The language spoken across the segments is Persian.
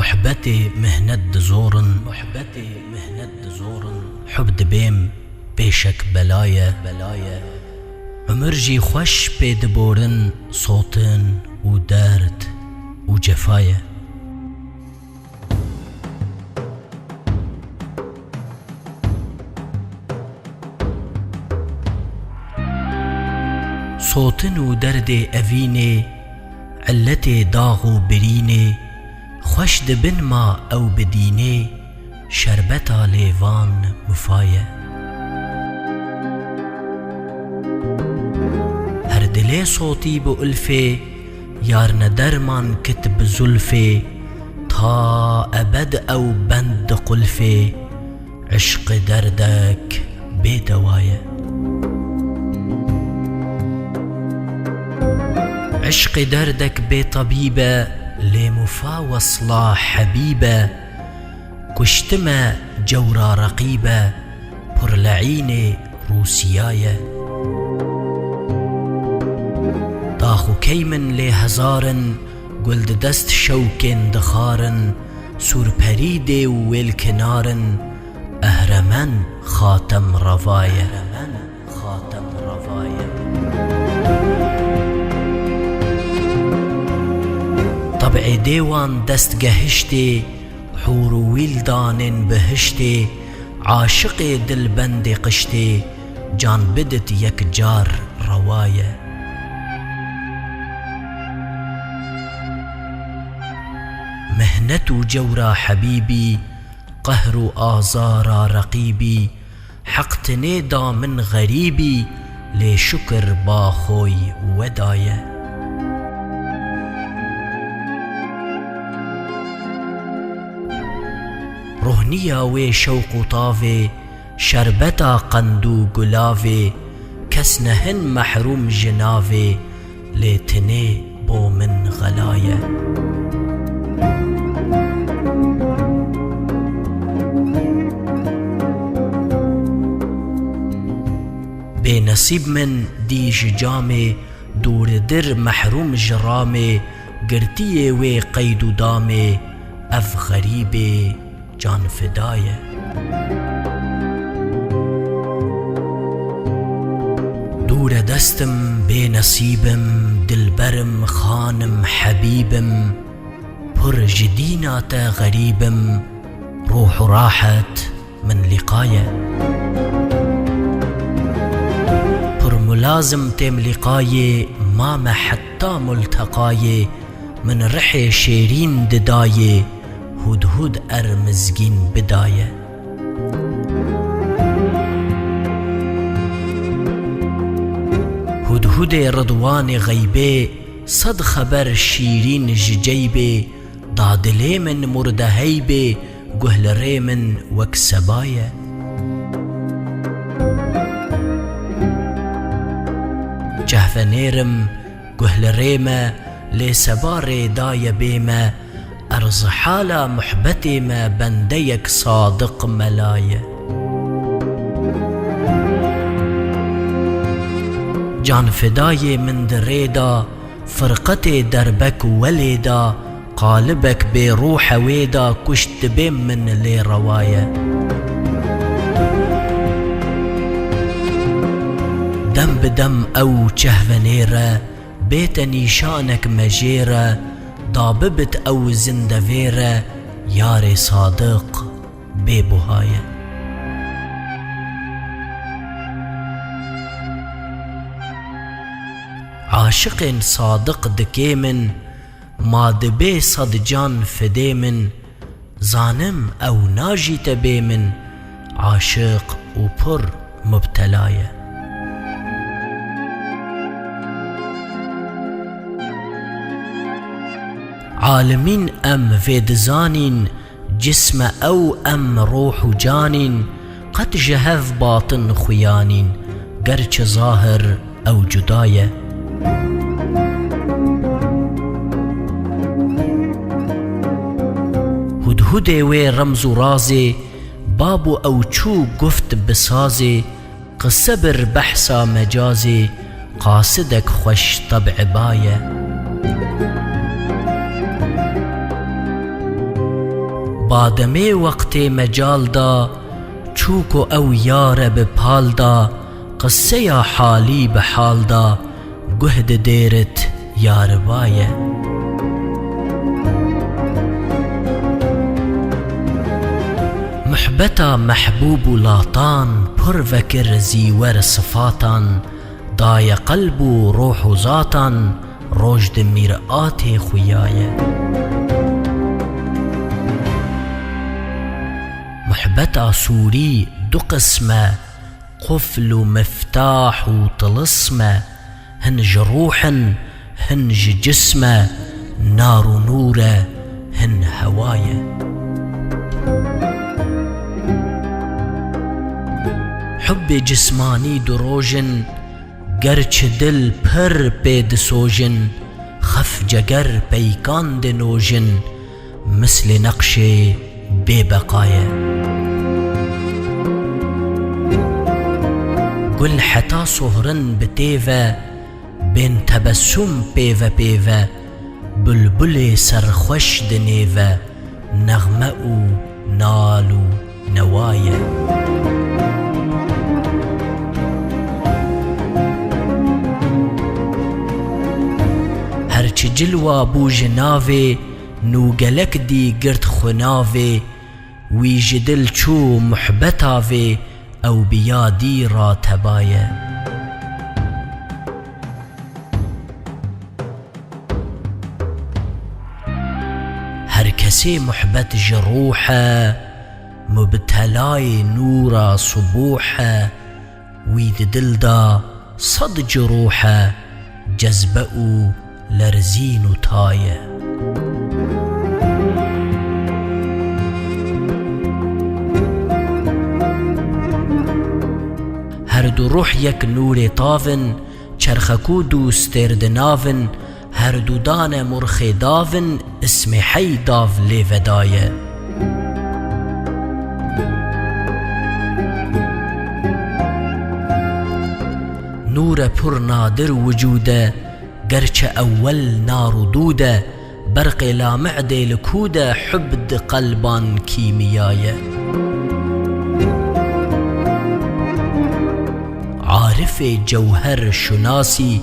محبتي مهند زورن حب دبيم بيشك بلايا عمرجي خوش بيدبورن صوتن ودارد وجفايا. صوتن ودرد أفيني علتي داغو بريني خوش دبن ما أو بديني شربتا ليفان مفايا. هردلي صوتي بألفي يارن درمان كتب زلفي تا أبد أو بند قلفي عشق دردك بدوايا. عشق دردك بطبيبة لمفا وصلا حبيبة كشتما جورا رقيبة برلعيني روسيايا. داخو كيمن لهزارن قلد دست شوكين دخارن سور بريدي والكنارن أهرمن خاتم رفايا. طبع ديوان دست جهشتي حور ويلدان بهشتي عاشق دلبند قشتي جان بدت يك جار رواية. مهنة جورا حبيبي قهر آزار رقيبي حقتني دا من غريبي لشكر باخوي وداية. رهنيا وي شوق طافي شربتا قندو قلافي كسنهن محروم جنافي ليتني بو من غلايا. بنصيب من ديج جامي دور در محروم جرامي قرتيه وي قيدو دامي اف غريبي جان فداية. دور دستم بنصيبم دلبرم خانم حبيبم پر جدينات غريبم روح راحت من لقاية. پر ملازم تم لقاية مام حتى ملتقاية من رح شيرين دداية هدهد أرمزجين بداية. هدهد رضوان غيبي صد خبر شيرين ججيبي ضادلي من مردهيبي قهل ريمن وكسبايا. جهفنيرم قهل ريمة لسباري دايا بيمة أرز حالة محبتي ما بنديك صادق ملايا. جان فداي من دريدا فرقتي دربك وليدا قالبك بروح ويدا كشت بيم من لي روايا. دم بدم أو چهفنيرة بيت نيشانك مجيرة ضاببت أو زندفيرة ياري صادق ببهاية. عاشق صادق دكيمن ما دبي صدجان فديمن زانم أو ناجي تبيمن عاشق وبر مبتلاية. عالمين أم فيدزانين جسم أو أم روح جانين قد جهف باطن خيانين قرش ظاهر أو جداية. هدهدي وي رمز رازي بابو أو چو قفت بسازي قصبر بحثا مجازي قاصدك خوش طبع باية. بادمه وقت مجال دا چوک و او یار بپال دا قصه یا حالی بحال دا گهد دیرت یار بایه محبتا محبوب و لاطان پر وکر زیور صفاتان دای قلب و روح و ذاتان رشد میرآت خویایه محبتا سوری دو قسمه قفل و مفتاح و طلسمه هنج روحن هنج جسمه نار و نوره هن هوايه حب جسمانی دروژن گرچه دل پر پید سوژن خف جگر پیکان دنوژن مثل نقش بی بقایه گل حتا سهرن بتیوه بین تبسم پیوه پیوه بلبل سرخوش دنیوه نغمه و نال و نوایه هرچ جلوه بو جناوه نوگلک دی گرد خناوه وی جدل چو محبتاوه او بیادی را تبایه هر کسی محبت جروحه مبتلای نورا صبوحه وید دل دا صد جروحه جذبه او لرزین و تایه هر دو روح یک نور طاون چرخکو دوسترد ناون هر دو دان مرخ داون اسم حی داو لیودایه نور پر نادر وجوده گرچه اول نار و دوده برق لامعده لکوده حبد قلبان کیمیایه عارف جوهر شناسی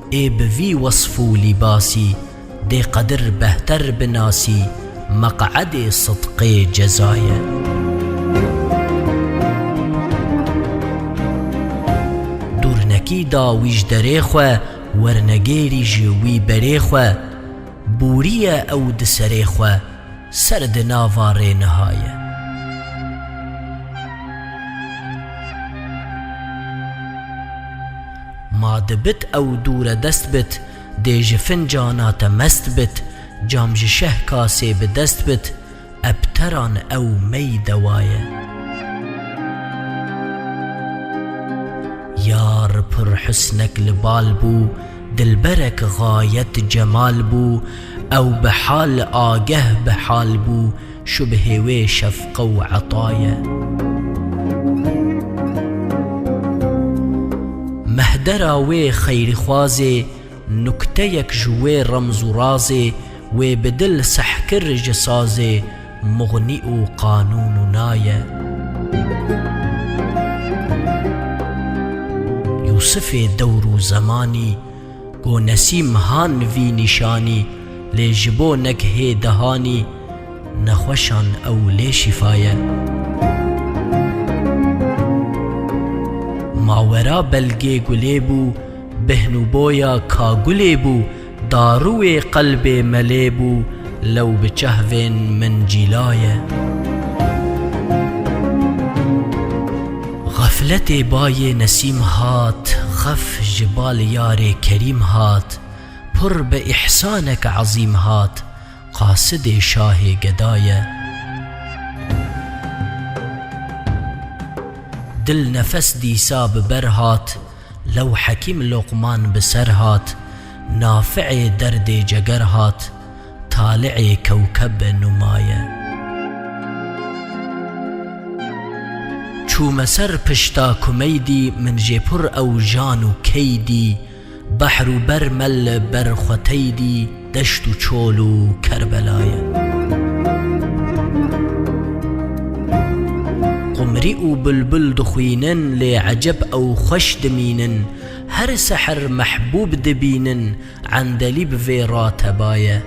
ای بوی وصف و لباسی دی قدر بهتر بناسی مقعد صدق جزایه دورنکی دا ویج دریخوه ورنگیری جوی بریخوه بوریه او دسریخوه سرد ناواره نهایه ما دبت او دور دست بت دیج فنجانات مست بت جامج شه کاسه بدست بت ابتران او می دوایه یار پر حسنک لبال بو دلبرک غایت جمال بو او بحال آگه بحال بو شبه وی شفقه و عطایه مهدرا وی خیر خوازه نکته یک جوی رمز و رازه وی بدل سحکر جسازه مغنی و قانون و نایه یوسف دور و زمانی گو نسیم هان وی نشانی لیجبو نگه دهانی نخوشان او لی شفایه ماورا بلگه گلی بو بهنو بویا کا گلی بو داروی قلب ملی بو لو بچهوین من جلایه غفلت بای نسیم هات خف جبال یار کریم هات پر به احسانک عظیم هات قاصد شاه گدایه دل نفس دیسا ببرهات لو حکیم لقمان بسرهات نافع درد جگرهات طالع کوكب نمایه چو مسر پشتا کمیدی من جپر او جانو کیدی بحر و برمل برخوتیدی دشت و چول و کربلایه مرئ و بلبل دخوینن لی عجب او خوش دمینن هر سحر محبوب دبینن عندلی بوی راتبایه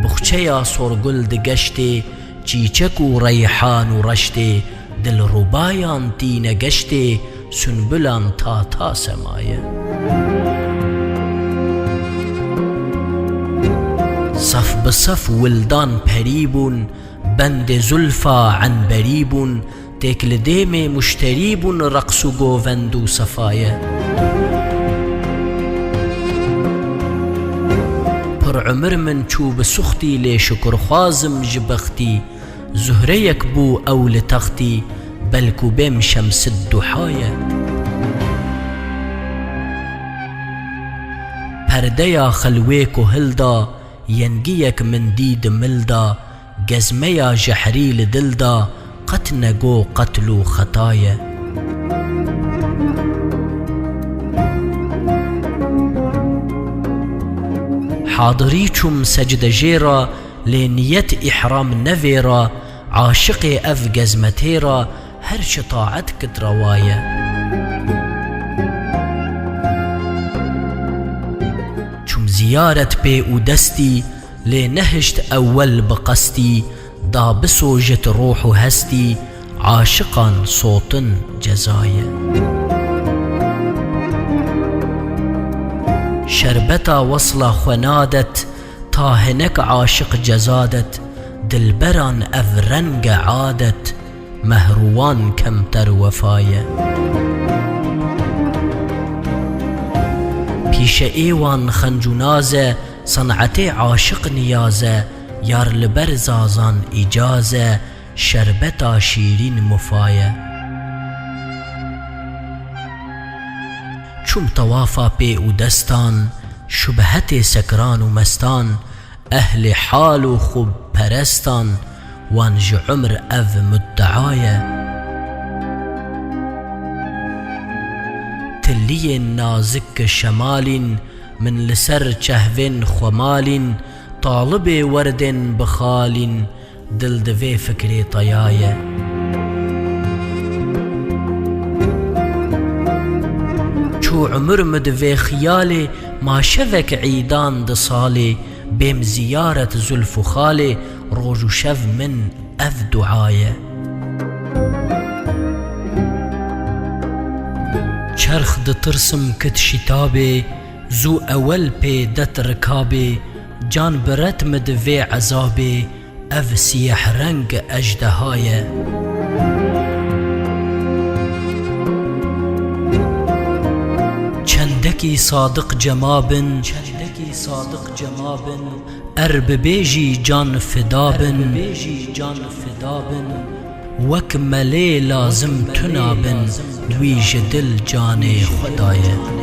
بخچه یا سرگل دگشته چیچک و ریحان و رشته دل ربایان تی نگشته سنبلان تا سمایه صف بصف ولدان پریبون بند زلفا عنبریبون تکل دیم مشتریبون رقص و گووند و صفایه پر عمر من چوب سختی لی شکر خوازم جبختی زهره یک بو اول تختی بلکو بیم شمس الدحایه پرده یا خلویک و هلدا ینگیک من دید ملدا گزمه یا جحریل دلدا قط نگو قتل و خطایه حاضری چوم سجد جیرا لنیت احرام نویرا عاشق اف گزمتیرا هر چه طاعت کد روايه چوم زیارت پی او دستی لنهشت اول بقستی دا بسوجت روح و هستی عاشقان صوتن جزایه شربتا وصل خنادت تا هنک عاشق جزادت دلبران اف رنگ عادت مهروان کمتر وفایه پیش ایوان خنجونازه صنعت عاشق نیازه یار لبر زازان اجازه شربتا شیرین مفایه چوم توافا پی او دستان شبهت سکران و مستان اهل حال و خوب پرستان وانج عمر اف مدعایه تلی نازک شمال من لسر چهوین خمال طالب ورد بخال دل دوی فکر طیایه چو عمر مدوی خیال ما شوک عیدان دصاله بیم زیارت زلف و خاله روج و شو من اف دعایه چرخ د ترسم کت شتابه زو اول پی دت رکابه جان برت مدوی عذابه اف سیح رنگ اجدهایه چندکی صادق جمابن ارب بیجی جان فدابن وک ملی لازم تنابن دویج دل جان خدایه